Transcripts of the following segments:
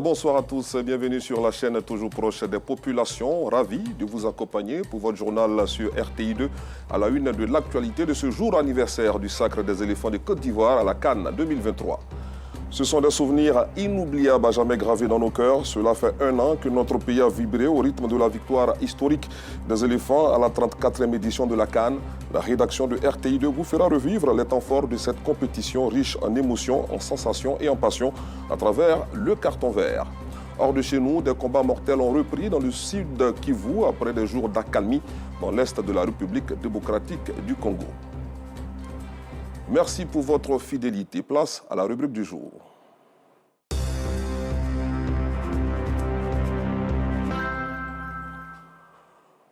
Bonsoir à tous, bienvenue sur la chaîne toujours proche des populations. Ravi de vous accompagner pour votre journal sur RTI2 à la une de l'actualité de ce jour anniversaire du Sacre des éléphants de Côte d'Ivoire à la CAN 2023. Ce sont des souvenirs inoubliables à jamais gravés dans nos cœurs. Cela fait un an que notre pays a vibré au rythme de la victoire historique des éléphants à la 34e édition de la CAN. La rédaction de RTI2 vous fera revivre les temps forts de cette compétition riche en émotions, en sensations et en passion à travers le carton vert. Hors de chez nous, des combats mortels ont repris dans le sud Kivu après des jours d'accalmie dans l'est de la République démocratique du Congo. Merci pour votre fidélité. Place à la rubrique du jour.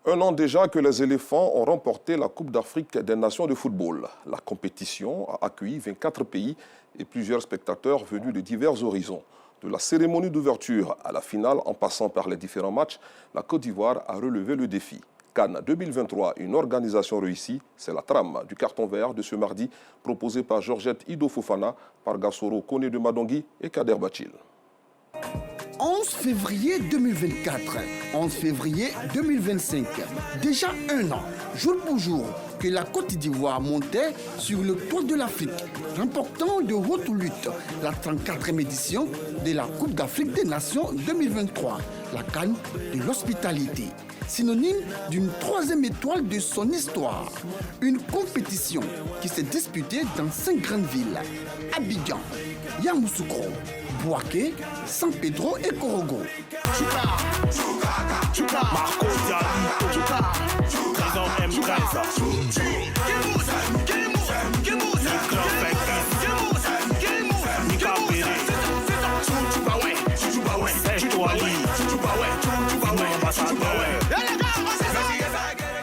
Un an déjà que les éléphants ont remporté la Coupe d'Afrique des Nations de football. La compétition a accueilli 24 pays et plusieurs spectateurs venus de divers horizons. De la cérémonie d'ouverture à la finale, en passant par les différents matchs, la Côte d'Ivoire a relevé le défi. CAN 2023, une organisation réussie, c'est la trame du carton vert de ce mardi, proposée par Georgette Ido Fofana, par Gassoro Kone de Madongui et Kader Bachil. 11 février 2024, 11 février 2025, déjà un an, jour pour jour, que la Côte d'Ivoire montait sur le toit de l'Afrique, remportant de haute lutte la 34e édition de la Coupe d'Afrique des Nations 2023, la CAN de l'hospitalité, synonyme d'une 3e étoile de son histoire. Une compétition qui s'est disputée dans 5 grandes villes, Abidjan, Yamoussoukro, Bouaké, San Pedro et Korogo. Marco Dialito, Trésor M13, Nika Péré, Serge Touali,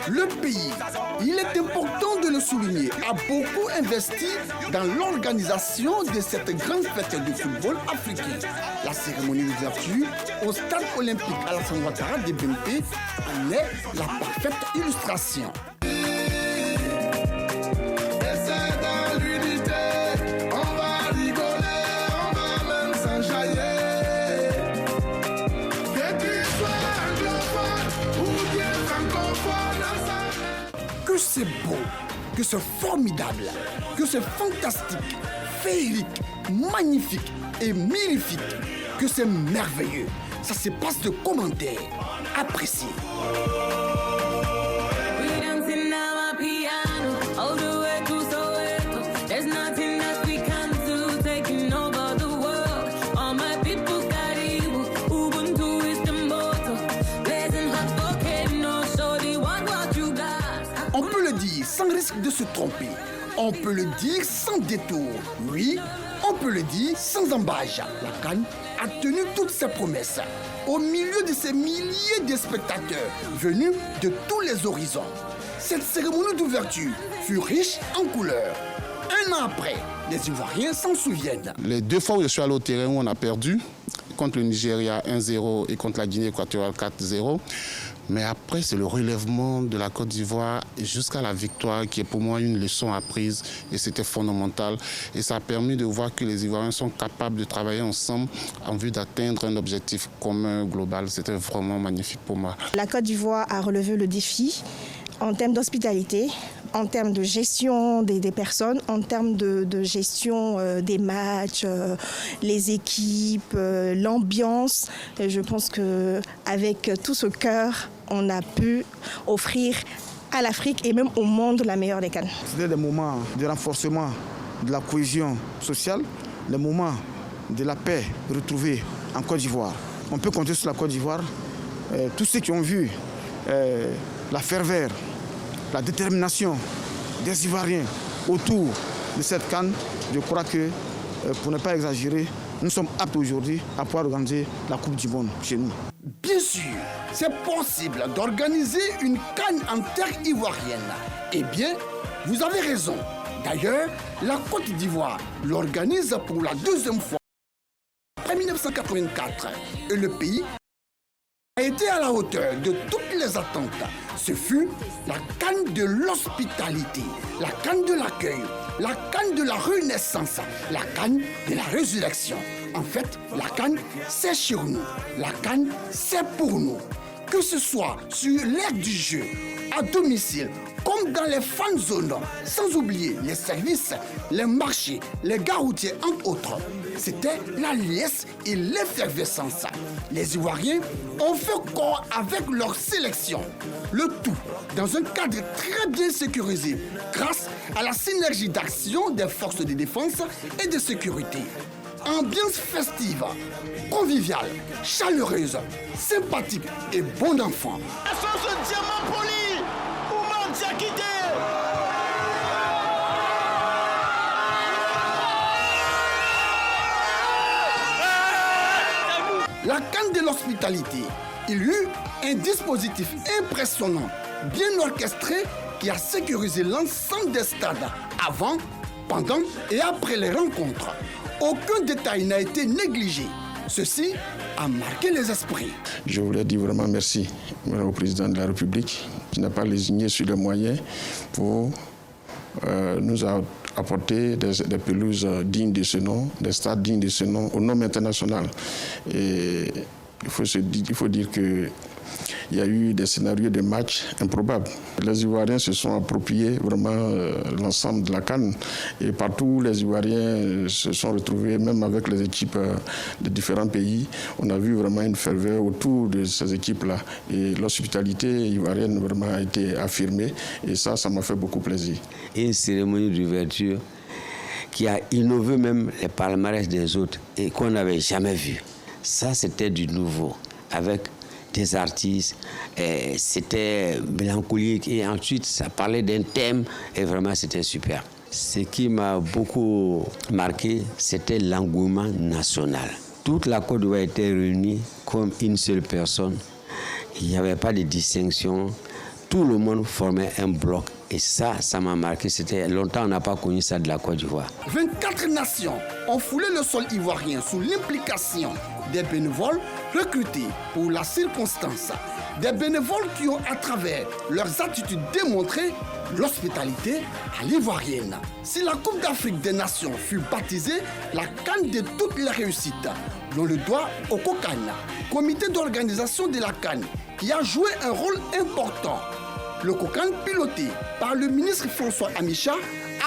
Le pays, il est important de le souligner, a beaucoup investi dans l'organisation de cette grande fête du football africain. La cérémonie d'ouverture au stade olympique Alassane Ouattara de BMP en est la parfaite illustration. Que c'est beau, que c'est formidable, que c'est fantastique, féerique, magnifique et mirifique, que c'est merveilleux. Ça se passe de commentaires. Appréciez. Sans risque de se tromper, on peut le dire sans détour. Oui, on peut le dire sans embâche. La CAN a tenu toutes ses promesses au milieu de ces milliers de spectateurs venus de tous les horizons. Cette cérémonie d'ouverture fut riche en couleurs. Un an après, les Ivoiriens s'en souviennent. Les 2 fois où je suis allé au terrain où on a perdu, contre le Nigeria 1-0 et contre la Guinée équatoriale 4-0, mais après, c'est le relèvement de la Côte d'Ivoire jusqu'à la victoire qui est pour moi une leçon apprise et c'était fondamental. Et ça a permis de voir que les Ivoiriens sont capables de travailler ensemble en vue d'atteindre un objectif commun global. C'était vraiment magnifique pour moi. La Côte d'Ivoire a relevé le défi en termes d'hospitalité, en termes de gestion des personnes, en termes de gestion des matchs, les équipes, l'ambiance. Je pense qu'avec tout ce cœur, on a pu offrir à l'Afrique et même au monde la meilleure des CAN. C'était des moments de renforcement de la cohésion sociale, des moments de la paix retrouvée en Côte d'Ivoire. On peut compter sur la Côte d'Ivoire. Tous ceux qui ont vu la ferveur, la détermination des Ivoiriens autour de cette CAN, je crois que, pour ne pas exagérer, nous sommes aptes aujourd'hui à pouvoir organiser la Coupe du Monde chez nous. Bien sûr, c'est possible d'organiser une CAN en terre ivoirienne. Eh bien, vous avez raison. D'ailleurs, la Côte d'Ivoire l'organise pour la 2e fois après 1984 et le pays a été à la hauteur de toutes les attentes. Ce fut la CAN de l'hospitalité, la CAN de l'accueil, la CAN de la renaissance, la CAN de la résurrection. En fait, la CAN, c'est sur nous. La CAN, c'est pour nous. Que ce soit sur l'aire du jeu, à domicile, comme dans les fan zones, sans oublier les services, les marchés, les gares routières, entre autres. C'était la liesse et l'effervescence. Les Ivoiriens ont fait corps avec leur sélection. Le tout dans un cadre très bien sécurisé grâce à la synergie d'action des forces de défense et de sécurité. Ambiance festive, conviviale, chaleureuse, sympathique et bon enfant. Essence diamant poli, Oumar Diakité. La CAN de l'hospitalité, il y eut un dispositif impressionnant, bien orchestré, qui a sécurisé l'ensemble des stades avant, pendant et après les rencontres. Aucun détail n'a été négligé. Ceci a marqué les esprits. Je voulais dire vraiment merci au président de la République qui n'a pas lésigné sur les moyens pour nous apporter des pelouses dignes de ce nom, des stades dignes de ce nom, au nom international. Et il faut dire qu'il y a eu des scénarios de matchs improbables. Les Ivoiriens se sont appropriés vraiment l'ensemble de la CAN. Et partout, les Ivoiriens se sont retrouvés, même avec les équipes de différents pays. On a vu vraiment une ferveur autour de ces équipes-là. Et l'hospitalité ivoirienne vraiment a été affirmée. Et ça m'a fait beaucoup plaisir. Une cérémonie d'ouverture qui a innové même les palmarès des autres et qu'on n'avait jamais vu. Ça, c'était du nouveau, avec des artistes, c'était mélancolique et ensuite ça parlait d'un thème et vraiment c'était super. Ce qui m'a beaucoup marqué, c'était l'engouement national. Toute la Côte d'Ivoire était réunie comme une seule personne. Il n'y avait pas de distinction. Tout le monde formait un bloc. Et ça m'a marqué. C'était longtemps, on n'a pas connu ça de la Côte d'Ivoire. 24 nations ont foulé le sol ivoirien sous l'implication des bénévoles recrutés pour la circonstance. Des bénévoles qui ont, à travers leurs attitudes, démontré l'hospitalité à l'ivoirienne. Si la Coupe d'Afrique des Nations fut baptisée la CAN de toutes les réussites, l'on le doit au COCAN, comité d'organisation de la CAN, qui a joué un rôle important. Le COCAN, piloté par le ministre François Amicha,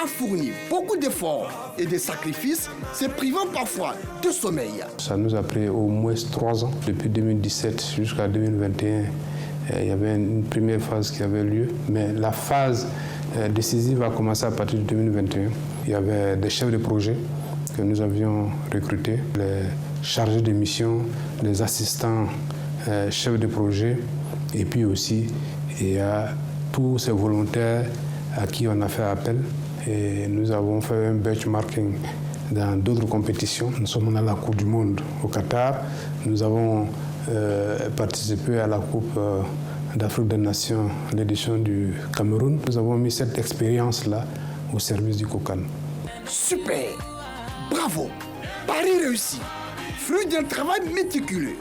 a fourni beaucoup d'efforts et de sacrifices, se privant parfois de sommeil. Ça nous a pris au moins 3 ans. Depuis 2017 jusqu'à 2021, il y avait une première phase qui avait lieu, mais la phase décisive a commencé à partir de 2021. Il y avait des chefs de projet que nous avions recrutés, les chargés de mission, les assistants chefs de projet, et puis aussi il y a tous ces volontaires à qui on a fait appel. Et nous avons fait un benchmarking dans d'autres compétitions. Nous sommes à la Coupe du Monde au Qatar. Nous avons participé à la Coupe d'Afrique des Nations, l'édition du Cameroun. Nous avons mis cette expérience-là au service du COCAN. Super! Bravo! Pari réussi! Fruit d'un travail méticuleux.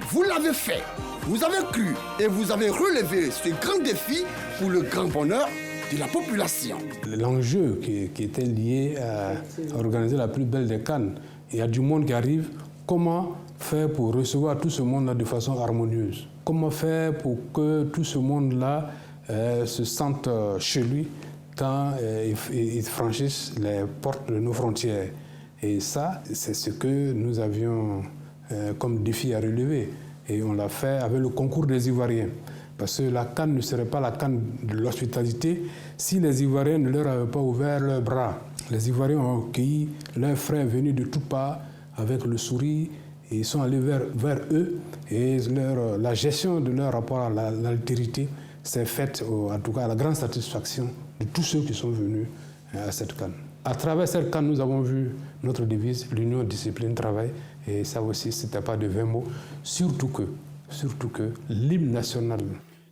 Vous l'avez fait, vous avez cru et vous avez relevé ce grand défi pour le grand bonheur de la population. L'enjeu qui était lié à organiser la plus belle des CAN, il y a du monde qui arrive, comment faire pour recevoir tout ce monde-là de façon harmonieuse? Comment faire pour que tout ce monde-là se sente chez lui quand ils franchissent les portes de nos frontières? Et ça, c'est ce que nous avions comme défi à relever. Et on l'a fait avec le concours des Ivoiriens. Parce que la CAN ne serait pas la CAN de l'hospitalité si les Ivoiriens ne leur avaient pas ouvert leurs bras. Les Ivoiriens ont accueilli leurs frères venus de toutes parts avec le sourire et ils sont allés vers eux. Et la gestion de leur rapport à l'altérité s'est faite, en tout cas à la grande satisfaction de tous ceux qui sont venus à cette CAN. À travers cette CAN, nous avons vu notre devise, l'union, discipline, travail. Et ça aussi, ce n'était pas de 20 mots. Surtout que l'hymne national.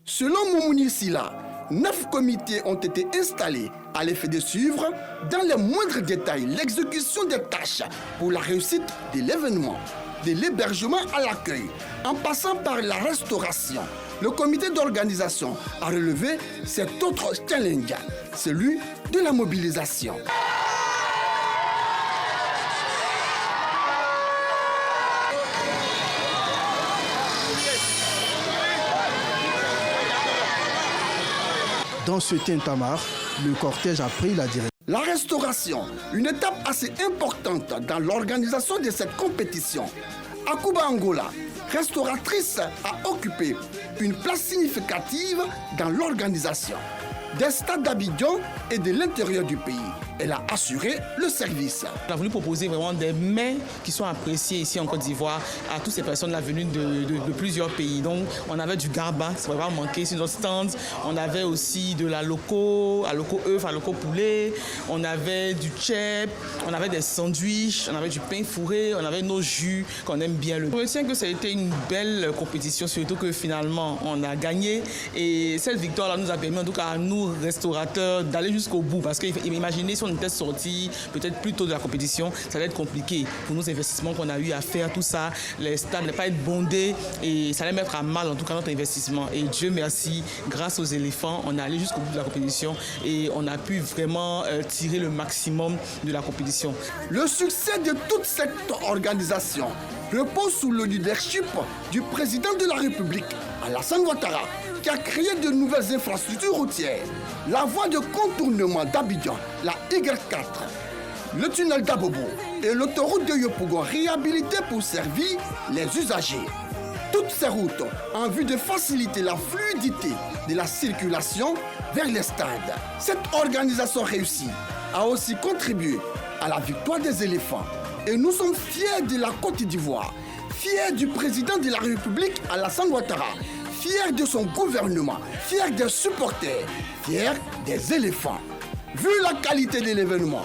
Selon Moumouni Silla, 9 comités ont été installés à l'effet de suivre dans les moindres détails l'exécution des tâches pour la réussite de l'événement, de l'hébergement à l'accueil, en passant par la restauration, le comité d'organisation a relevé cet autre challenge, celui de la mobilisation. Dans ce tintamarre, le cortège a pris la direction. La restauration, une étape assez importante dans l'organisation de cette compétition. Akuba Angola, restauratrice, a occupé une place significative dans l'organisation des stades d'Abidjan et de l'intérieur du pays. Elle a assuré le service. On a voulu proposer vraiment des mets qui sont appréciés ici en Côte d'Ivoire à toutes ces personnes venues de plusieurs pays. Donc on avait du garba, ça ne va pas manquer sur notre stand. On avait aussi de la loco, à loco œuf, à loco poulet. On avait du chep, on avait des sandwichs, on avait du pain fourré, on avait nos jus qu'on aime bien. Je retiens que ça a été une belle compétition, surtout que finalement on a gagné. Et cette victoire-là nous a permis en tout cas à nous restaurateurs d'aller jusqu'au bout. Parce que imaginez si on était sorti peut-être plus tôt de la compétition, ça allait être compliqué pour nos investissements qu'on a eu à faire, tout ça. Les stades n'allaient pas être bondés et ça allait mettre à mal en tout cas notre investissement. Et Dieu merci, grâce aux éléphants, on est allé jusqu'au bout de la compétition et on a pu vraiment tirer le maximum de la compétition. Le succès de toute cette organisation repose sous le leadership du président de la République, Alassane Ouattara, qui a créé de nouvelles infrastructures routières. La voie de contournement d'Abidjan, la Y4, le tunnel d'Abobo et l'autoroute de Yopougon réhabilitées pour servir les usagers. Toutes ces routes en vue de faciliter la fluidité de la circulation vers les stades. Cette organisation réussie a aussi contribué à la victoire des éléphants. Et nous sommes fiers de la Côte d'Ivoire, fiers du président de la République, Alassane Ouattara, fiers de son gouvernement, fiers des supporters, fiers des éléphants. Vu la qualité de l'événement,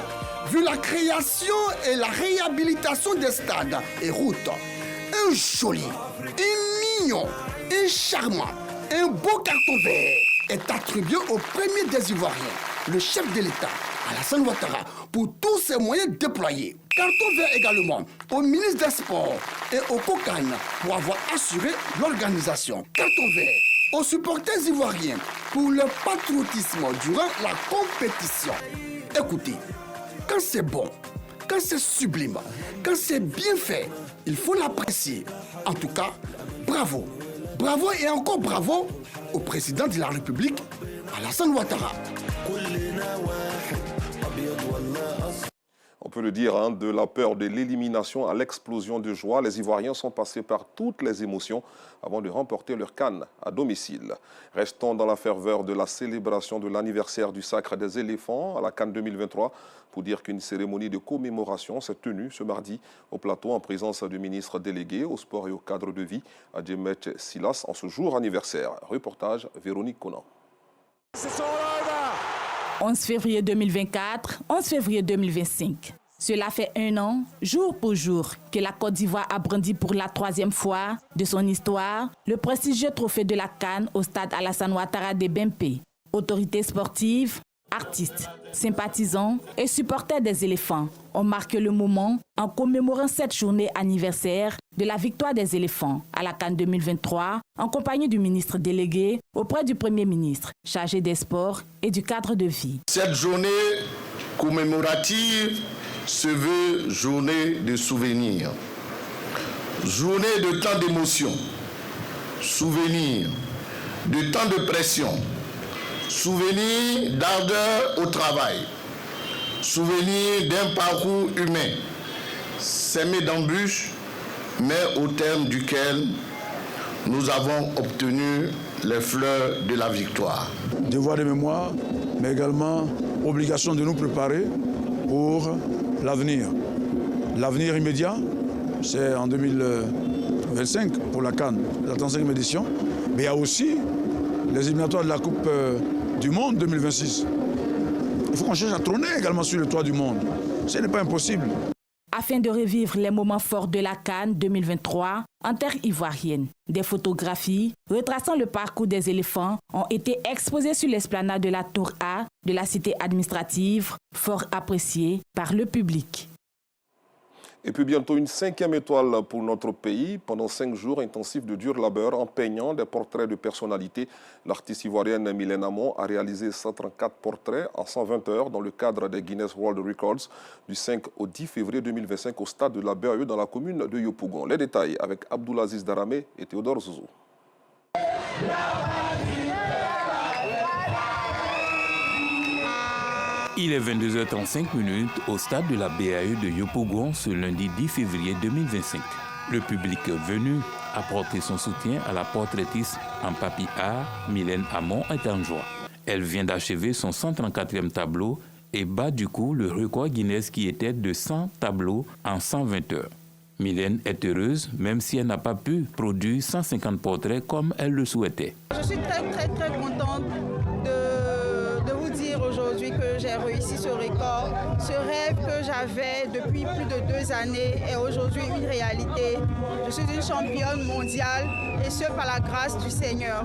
vu la création et la réhabilitation des stades et routes, un joli, un mignon, un charmant, un beau carton vert est attribué au premier des Ivoiriens, le chef de l'État, Alassane Ouattara, pour tous ses moyens déployés. Carton vert également au ministre des Sports et au COCAN pour avoir assuré l'organisation. Carton vert aux supporters ivoiriens pour leur patriotisme durant la compétition. Écoutez, quand c'est bon, quand c'est sublime, quand c'est bien fait, il faut l'apprécier. En tout cas, bravo. Bravo et encore bravo au président de la République, Alassane Ouattara. On peut le dire, hein, de la peur de l'élimination à l'explosion de joie, les Ivoiriens sont passés par toutes les émotions avant de remporter leur CAN à domicile. Restons dans la ferveur de la célébration de l'anniversaire du sacre des éléphants à la CAN 2023 pour dire qu'une cérémonie de commémoration s'est tenue ce mardi au plateau en présence du ministre délégué au sport et au cadre de vie, Adjemet Silas, en ce jour anniversaire. Reportage Véronique Conan. 11 février 2024, 11 février 2025. Cela fait un an, jour pour jour, que la Côte d'Ivoire a brandi pour la 3e fois de son histoire le prestigieux trophée de la CAN au stade Alassane Ouattara de Bempé. Autorités sportives, artistes, sympathisants et supporters des éléphants ont marqué le moment en commémorant cette journée anniversaire de la victoire des éléphants à la CAN 2023 en compagnie du ministre délégué auprès du Premier ministre chargé des sports et du cadre de vie. Cette journée commémorative se veut journée de souvenirs, journée de temps d'émotion, souvenir de temps de pression, souvenir d'ardeur au travail, souvenir d'un parcours humain, semé d'embûches, mais au terme duquel nous avons obtenu les fleurs de la victoire. Devoir de mémoire, mais également obligation de nous préparer pour l'avenir. L'avenir immédiat, c'est en 2025 pour la CAN, la 35e édition, mais il y a aussi les éliminatoires de la Coupe du Monde 2026. Il faut qu'on cherche à trôner également sur le toit du monde. Ce n'est pas impossible. Afin de revivre les moments forts de la CAN 2023 en terre ivoirienne, des photographies retraçant le parcours des éléphants ont été exposées sur l'esplanade de la Tour A de la cité administrative, fort appréciée par le public. Et puis bientôt une 5e étoile pour notre pays. Pendant 5 jours intensifs de dur labeur en peignant des portraits de personnalités, l'artiste ivoirienne Mylène Amon a réalisé 134 portraits en 120 heures dans le cadre des Guinness World Records du 5 au 10 février 2025 au stade de la BAE dans la commune de Yopougon. Les détails avec Abdoulaziz Daramé et Théodore Zouzou. Il est 22h35 au stade de la BAE de Yopougon ce lundi 10 février 2025. Le public venu apporter son soutien à la portraitiste en papier art, Mylène Amon, est en joie. Elle vient d'achever son 134e tableau et bat du coup le record Guinness qui était de 100 tableaux en 120 heures. Mylène est heureuse, même si elle n'a pas pu produire 150 portraits comme elle le souhaitait. Je suis très contente de vous dire aujourd'hui que j'ai réussi ce record. Ce rêve que j'avais depuis plus de 2 années est aujourd'hui une réalité. Je suis une championne mondiale et ce par la grâce du Seigneur.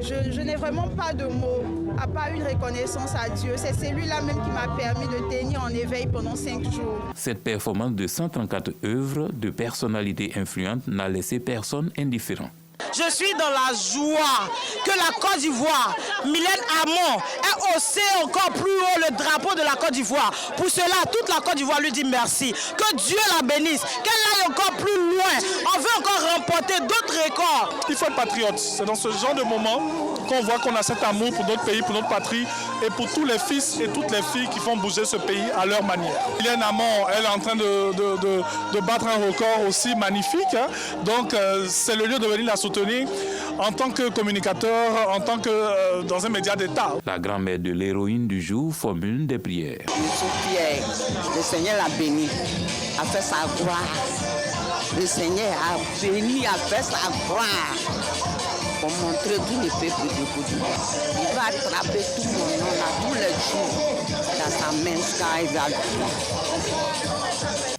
Je n'ai vraiment pas de mots, à part une reconnaissance à Dieu. C'est celui-là même qui m'a permis de tenir en éveil pendant 5 jours. Cette performance de 134 œuvres de personnalités influentes n'a laissé personne indifférent. Je suis dans la joie que la Côte d'Ivoire, Mylène Amon, ait haussé encore plus haut le drapeau de la Côte d'Ivoire. Pour cela, toute la Côte d'Ivoire lui dit merci. Que Dieu la bénisse, qu'elle aille encore plus loin. On veut encore remporter d'autres records. Il faut être patriote. C'est dans ce genre de moment qu'on voit qu'on a cet amour pour notre pays, pour notre patrie et pour tous les fils et toutes les filles qui font bouger ce pays à leur manière. Mylène Amon, elle est en train de battre un record aussi magnifique. Hein. Donc, c'est le lieu de venir la soutenir en tant que communicateur, en tant que dans un média d'État. La grand-mère de l'héroïne du jour formule des prières. Je suis fière. Le Seigneur l'a béni, a fait sa gloire. Le Seigneur a béni, a fait sa gloire. Pour montrer tout le peuple de Côte d'Ivoire. Il va attraper tout mon nom là, tous les jours dans sa main jusqu'à évaluer.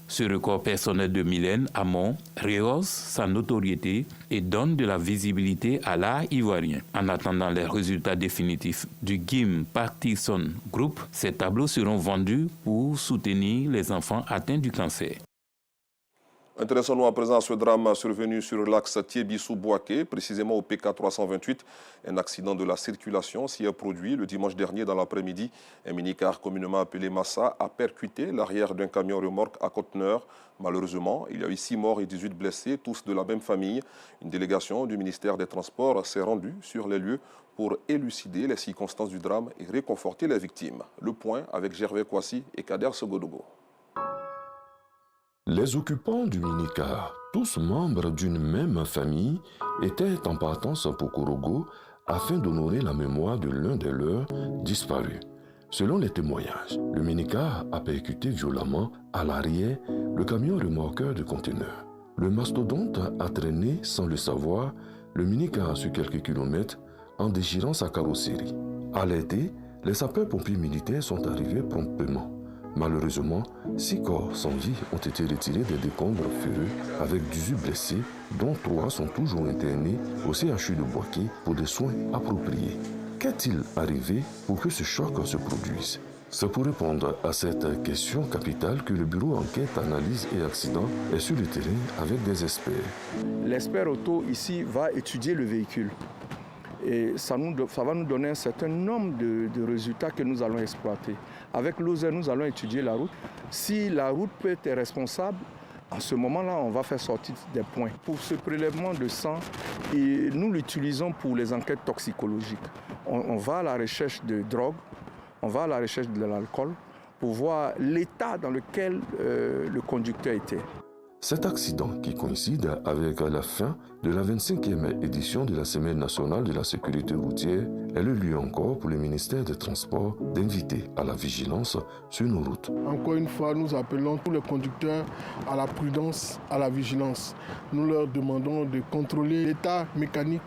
Ce record personnel de Mylène Amon rehausse sa notoriété et donne de la visibilité à l'art ivoirien. En attendant les résultats définitifs du Gim Parkinson Group, ces tableaux seront vendus pour soutenir les enfants atteints du cancer. Intéressons-nous à présent à ce drame survenu sur l'axe Thiébissou-Bouaké, précisément au PK 328. Un accident de la circulation s'y est produit le dimanche dernier dans l'après-midi. Un minicar communément appelé Massa a percuté l'arrière d'un camion remorque à conteneur. Malheureusement, il y a eu 6 morts et 18 blessés, tous de la même famille. Une délégation du ministère des Transports s'est rendue sur les lieux pour élucider les circonstances du drame et réconforter les victimes. Le point avec Gervais Kouassi et Kader Sogodogo. Les occupants du minicar, tous membres d'une même famille, étaient en partance pour Korogo afin d'honorer la mémoire de l'un des leurs disparus. Selon les témoignages, le minicar a percuté violemment à l'arrière le camion remorqueur de conteneurs. Le mastodonte a traîné sans le savoir le minicar sur quelques kilomètres en déchirant sa carrosserie. Alertés, les sapeurs-pompiers militaires sont arrivés promptement. Malheureusement, 6 corps sans vie ont été retirés des décombres féreux avec 18 blessés, dont 3 sont toujours internés au CHU de Bouaké pour des soins appropriés. Qu'est-il arrivé pour que ce choc se produise? C'est pour répondre à cette question capitale que le bureau enquête, analyse et accident est sur le terrain avec des experts. L'expert auto ici va étudier le véhicule. Et ça va nous donner un certain nombre de résultats que nous allons exploiter. Avec l'OSER, nous allons étudier la route. Si la route peut être responsable, à ce moment-là, on va faire sortir des points. Pour ce prélèvement de sang, et nous l'utilisons pour les enquêtes toxicologiques. On va à la recherche de drogue, on va à la recherche de l'alcool pour voir l'état dans lequel le conducteur était. Cet accident, qui coïncide avec la fin de la 25e édition de la Semaine nationale de la sécurité routière, est le lieu encore pour le ministère des Transports d'inviter à la vigilance sur nos routes. Encore une fois, nous appelons tous les conducteurs à la prudence, à la vigilance. Nous leur demandons de contrôler l'état mécanique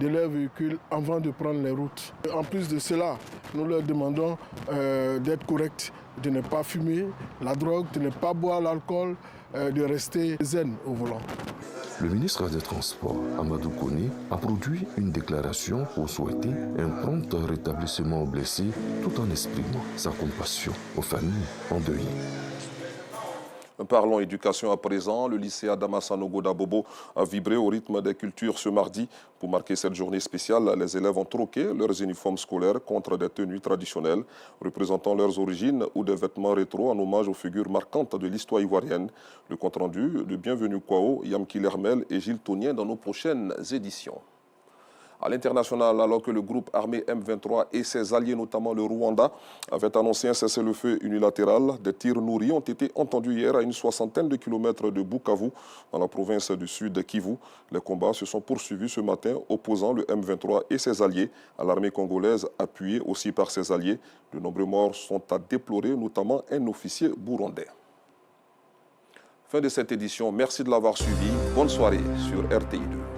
de leur véhicule avant de prendre les routes. En plus de cela, nous leur demandons d'être corrects, de ne pas fumer la drogue, de ne pas boire l'alcool, de rester zen au volant. Le ministre des Transports, Amadou Kone, a produit une déclaration pour souhaiter un prompt rétablissement aux blessés tout en exprimant sa compassion aux familles endeuillées. Parlons éducation à présent. Le lycée Adama Sanogo d'Abobo a vibré au rythme des cultures ce mardi. Pour marquer cette journée spéciale, les élèves ont troqué leurs uniformes scolaires contre des tenues traditionnelles représentant leurs origines ou des vêtements rétro en hommage aux figures marquantes de l'histoire ivoirienne. Le compte-rendu de Bienvenue Kwao, Yamki Lermel et Gilles Tonien dans nos prochaines éditions. À l'international, alors que le groupe armé M23 et ses alliés, notamment le Rwanda, avaient annoncé un cessez-le-feu unilatéral, des tirs nourris ont été entendus hier à une 60aine de kilomètres de Bukavu, dans la province du sud Kivu. Les combats se sont poursuivis ce matin, opposant le M23 et ses alliés à l'armée congolaise, appuyée aussi par ses alliés. De nombreux morts sont à déplorer, notamment un officier burundais. Fin de cette édition, merci de l'avoir suivi. Bonne soirée sur RTI2.